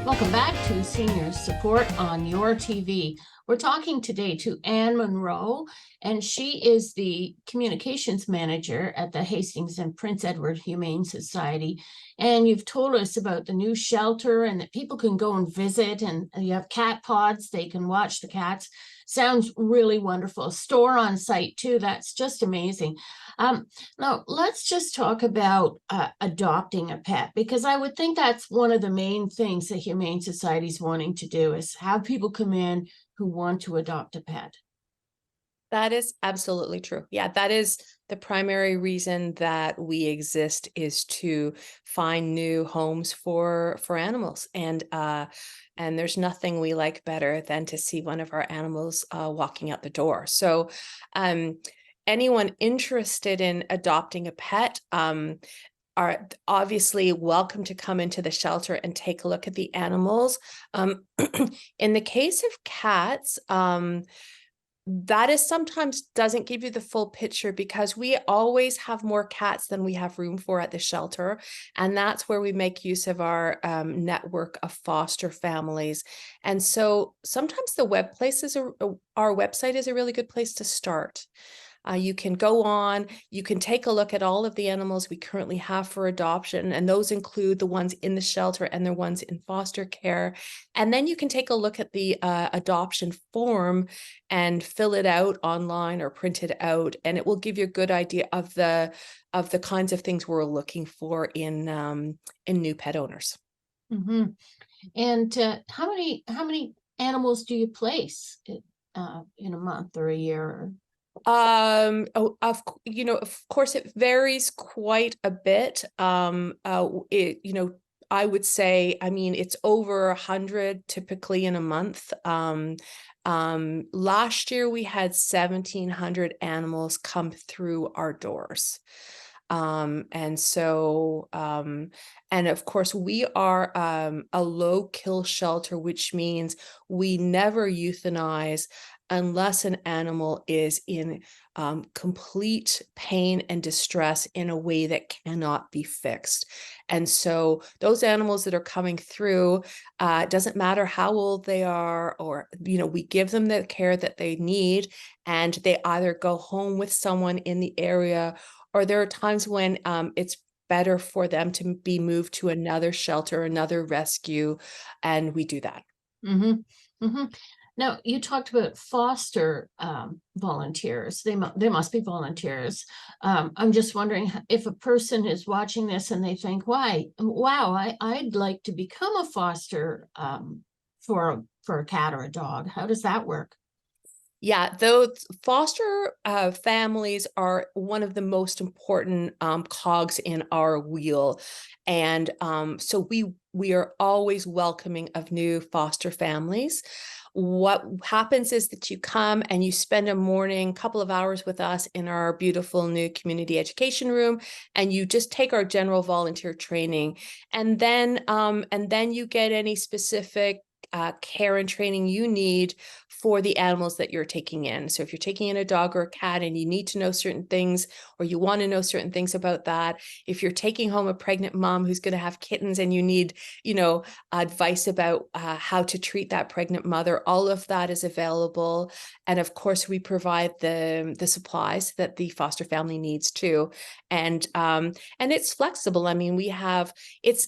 Welcome back to Senior Support on Your TV. We're talking today to Anne Munro, and she is the communications manager at the Hastings and Prince Edward Humane Society. And you've told us about the new shelter and that people can go and visit, and you have cat pods, they can watch the cats. Sounds really wonderful. Store on site too. That's just amazing. Now, let's just talk about adopting a pet, because I would think that's one of the main things the Humane Society is wanting to do, is have people come in who want to adopt a pet. That is absolutely true. Yeah, that is the primary reason that we exist, is to find new homes for animals. And there's nothing we like better than to see one of our animals walking out the door. So anyone interested in adopting a pet are obviously welcome to come into the shelter and take a look at the animals. In the case of cats, that is sometimes doesn't give you the full picture, because we always have more cats than we have room for at the shelter. And that's where we make use of our network of foster families. And so sometimes our website is a really good place to start. You can go on, you can take a look at all of the animals we currently have for adoption, and those include the ones in the shelter and the ones in foster care. And then you can take a look at the adoption form and fill it out online or print it out, and it will give you a good idea of the kinds of things we're looking for in new pet owners. Mm-hmm. And how many animals do you place in a month or a year? Of course it varies quite a bit. I would say, I mean, it's over 100 typically in a month. Last year we had 1,700 animals come through our doors. And of course we are a low kill shelter, which means we never euthanize unless an animal is in complete pain and distress in a way that cannot be fixed. And so those animals that are coming through, it doesn't matter how old they are, or, we give them the care that they need, and they either go home with someone in the area, or there are times when it's better for them to be moved to another shelter, another rescue, and we do that. Mm-hmm. Mm-hmm. Now, you talked about foster volunteers. They must be volunteers. I'm just wondering if a person is watching this and they think, wow, I'd like to become a foster for a cat or a dog. How does that work? Yeah, those foster families are one of the most important cogs in our wheel. And so we are always welcoming of new foster families. What happens is that you come and you spend a morning, couple of hours with us in our beautiful new community education room, and you just take our general volunteer training. And then you get any specific care and training you need for the animals that you're taking in. So if you're taking in a dog or a cat and you need to know certain things, or you want to know certain things about that, if you're taking home a pregnant mom who's going to have kittens and you need, advice about how to treat that pregnant mother, all of that is available. And of course, we provide the supplies that the foster family needs too. And it's flexible. I mean,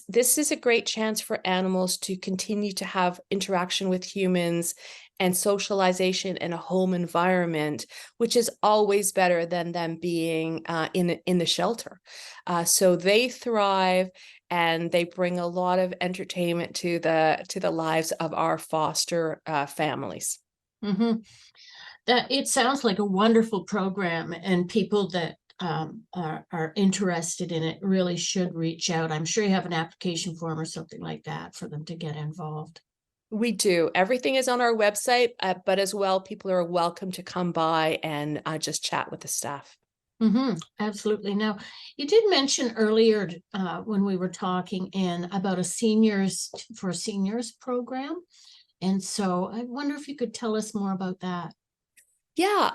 this is a great chance for animals to continue to have interaction with humans and socialization in a home environment, which is always better than them being in the shelter. So they thrive, and they bring a lot of entertainment to the lives of our foster families. Mm-hmm. That it sounds like a wonderful program, and people that are interested in it really should reach out. I'm sure you have an application form or something like that for them to get involved. We do. Everything is on our website, but as well, people are welcome to come by and just chat with the staff. Mm-hmm, absolutely. Now, you did mention earlier when we were talking about a seniors program. And so I wonder if you could tell us more about that. Yeah,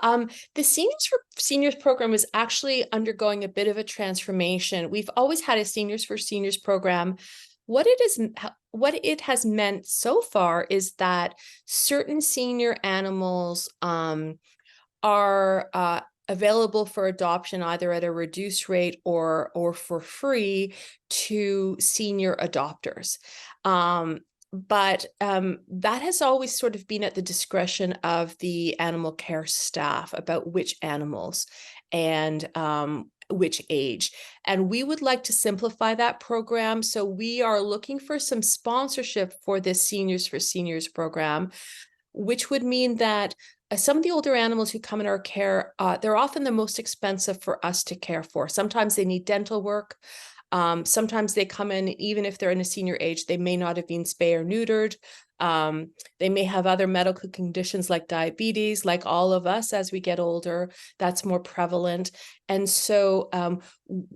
the Seniors program is actually undergoing a bit of a transformation. We've always had a Seniors for Seniors program. What what it has meant so far is that certain senior animals are available for adoption either at a reduced rate or for free to senior adopters. But that has always sort of been at the discretion of the animal care staff about which animals and which age. And we would like to simplify that program. So we are looking for some sponsorship for this Seniors for Seniors program, which would mean that some of the older animals who come in our care, they're often the most expensive for us to care for. Sometimes they need dental work. Sometimes they come in, even if they're in a senior age, they may not have been spay or neutered. They may have other medical conditions like diabetes, like all of us as we get older. That's more prevalent. And so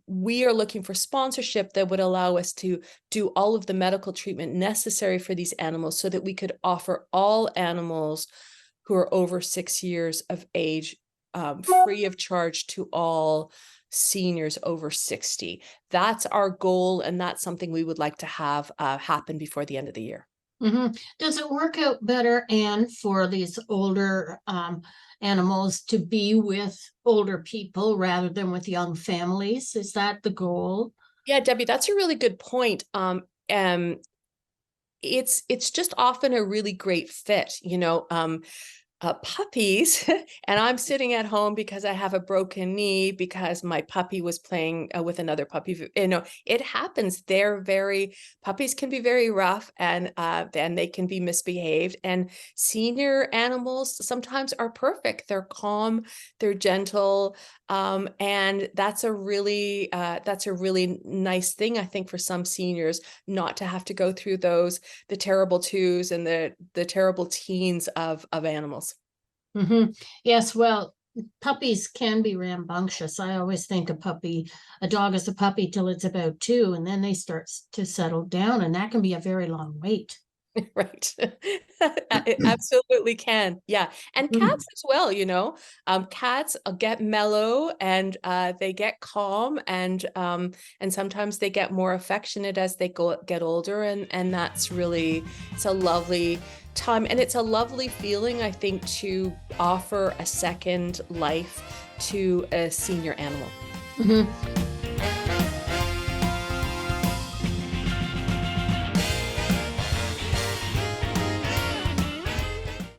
we are looking for sponsorship that would allow us to do all of the medical treatment necessary for these animals so that we could offer all animals who are over 6 years of age free of charge to all seniors over 60. That's our goal, and that's something we would like to have happen before the end of the year. Does it work out better, Anne, for these older animals to be with older people rather than with young families? Is that the goal? Yeah, Debbie, that's a really good point. It's just often a really great fit, puppies, and I'm sitting at home because I have a broken knee because my puppy was playing with another puppy. It happens. Puppies can be very rough, and then they can be misbehaved. And senior animals sometimes are perfect. They're calm, they're gentle, and that's a really nice thing, I think, for some seniors not to have to go through the terrible twos and the terrible teens of animals. Yes, well, puppies can be rambunctious. I always think a dog is a puppy till it's about 2, and then they start to settle down, and that can be a very long wait. Right. It absolutely can. Yeah. And cats as well, cats get mellow and they get calm and sometimes they get more affectionate as they get older, and that's really, it's a lovely time, and it's a lovely feeling, I think, to offer a second life to a senior animal.